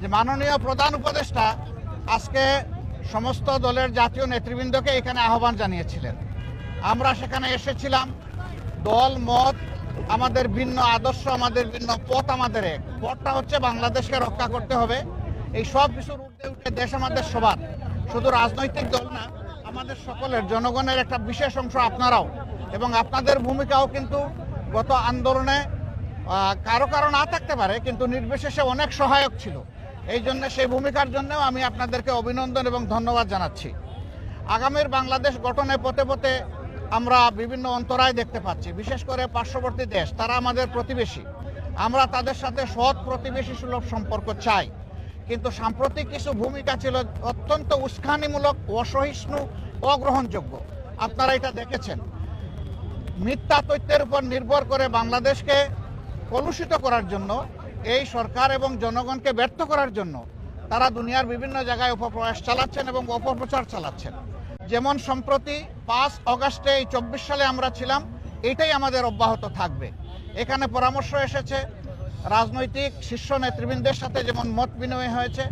যে মাননীয় প্রধান উপদেষ্টা আজকে সমস্ত দলের জাতীয় নেতৃবৃন্দকে এখানে আহ্বান জানিয়েছিলেন। আমরা সেখানে এসেছিলাম। দল মত আমাদের ভিন্ন, আদর্শ আমাদের ভিন্ন, পথ আমাদের এক। পথটা হচ্ছে বাংলাদেশকে রক্ষা করতে হবে। এই সব কিছুর ঊর্ধ্বে উঠে দেশ আমাদের সবার, শুধু রাজনৈতিক দল না, আমাদের সকলের, জনগণের একটা বিশেষ অংশ আপনারাও, এবং আপনাদের ভূমিকাও কিন্তু গত আন্দোলনে কারো কারো না থাকতে পারে, কিন্তু নির্বিশেষে অনেক সহায়ক ছিল। এই জন্য সেই ভূমিকার জন্যও আমি আপনাদেরকে অভিনন্দন এবং ধন্যবাদ জানাচ্ছি। আগামীর বাংলাদেশ গঠনে পথে পথে আমরা বিভিন্ন অন্তরায় দেখতে পাচ্ছি, বিশেষ করে পার্শ্ববর্তী দেশ, তারা আমাদের প্রতিবেশী। আমরা তাদের সাথে সৎ প্রতিবেশী সুলভ সম্পর্ক চাই, কিন্তু সাম্প্রতিক কিছু ভূমিকা ছিল অত্যন্ত উস্কানিমূলক, অসহিষ্ণু, অগ্রহণযোগ্য। আপনারা এটা দেখেছেন। মিথ্যা তথ্যের উপর নির্ভর করে বাংলাদেশকে কলুষিত করার জন্য, এই সরকার এবং জনগণকে ব্যর্থ করার জন্য তারা দুনিয়ার বিভিন্ন জায়গায় অপপ্রয়াস চালাচ্ছেন এবং অপপ্রচার চালাচ্ছেন। যেমন সম্প্রতি 5 অগাস্টে এই 24 সালে আমরা ছিলাম, এটাই আমাদের অব্যাহত থাকবে। এখানে পরামর্শ এসেছে রাজনৈতিক শীর্ষ নেতৃবৃন্দের সাথে, যেমন মত বিনিময় হয়েছে,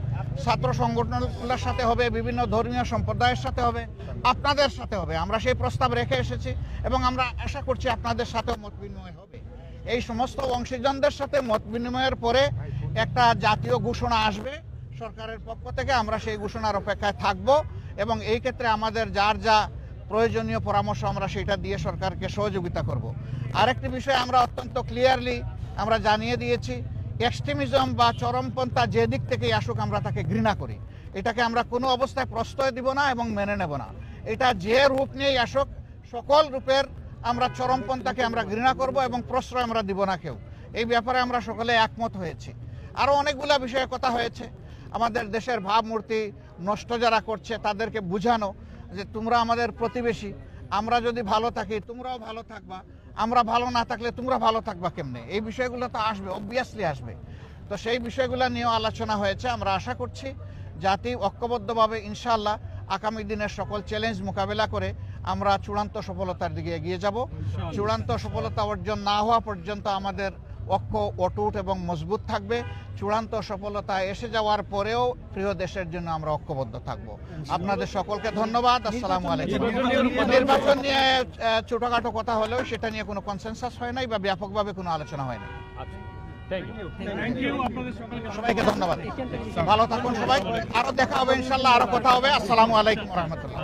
ছাত্র সংগঠনগুলোর সাথে হবে, বিভিন্ন ধর্মীয় সম্প্রদায়ের সাথে হবে, আপনাদের সাথে হবে। আমরা সেই প্রস্তাব রেখে এসেছি এবং আমরা আশা করছি আপনাদের সাথেও মত বিনিময় হবে। এই সমস্ত অংশীজনদের সাথে মত বিনিময়ের পরে একটা জাতীয় ঘোষণা আসবে সরকারের পক্ষ থেকে। আমরা সেই ঘোষণার অপেক্ষায় থাকব এবং এই ক্ষেত্রে আমাদের যার যা প্রয়োজনীয় পরামর্শ আমরা সেটা দিয়ে সরকারকে সহযোগিতা করব। আরেকটি বিষয় আমরা অত্যন্ত ক্লিয়ারলি আমরা জানিয়ে দিয়েছি, এক্সট্রিমিজম বা চরমপন্থা যে দিক থেকেই আসুক আমরা তাকে ঘৃণা করি। এটাকে আমরা কোনো অবস্থায় প্রশ্রয় দিব না এবং মেনে নেব না। এটা যে রূপ নিয়েই আসুক, সকল রূপের আমরা চরমপন্থাকে আমরা ঘৃণা করব এবং প্রশ্রয় আমরা দিব না কেউ। এই ব্যাপারে আমরা সকলে একমত হয়েছি। আরও অনেকগুলো বিষয়ে কথা হয়েছে। আমাদের দেশের ভাবমূর্তি নষ্ট যারা করছে তাদেরকে বুঝানো যে তোমরা আমাদের প্রতিবেশী, আমরা যদি ভালো থাকি তোমরাও ভালো থাকবা, আমরা ভালো না থাকলে তোমরা ভালো থাকবা কেমনে। এই বিষয়গুলো তো আসবে, অবভিয়াসলি আসবে। তো সেই বিষয়গুলো নিয়েও আলোচনা হয়েছে। আমরা আশা করছি জাতি ঐক্যবদ্ধভাবে ইনশাআল্লাহ আগামী দিনের সকল চ্যালেঞ্জ মোকাবেলা করে আমরা চূড়ান্ত সফলতার দিকে এগিয়ে যাব। চূড়ান্ত সফলতা অর্জন না হওয়া পর্যন্ত আমাদের ঐক্য অটুট এবং মজবুত থাকবে। চূড়ান্ত সফলতা এসে যাওয়ার পরেও প্রিয় দেশের জন্য আমরা ঐক্যবদ্ধ থাকব। আপনাদের সকলকে ধন্যবাদ। আসসালামু আলাইকুম। নির্বাচন নিয়ে ছোটখাটো কথা হলেও সেটা নিয়ে কোনো কনসেনসাস হয় নাই বা ব্যাপকভাবে কোনো আলোচনা হয় না। সবাইকে ধন্যবাদ। ভালো থাকুন সবাই। আরো দেখা হবে ইনশাল্লাহ, আরো কথা হবে। আসসালামু আলাইকুম রহমতুল্লাহ।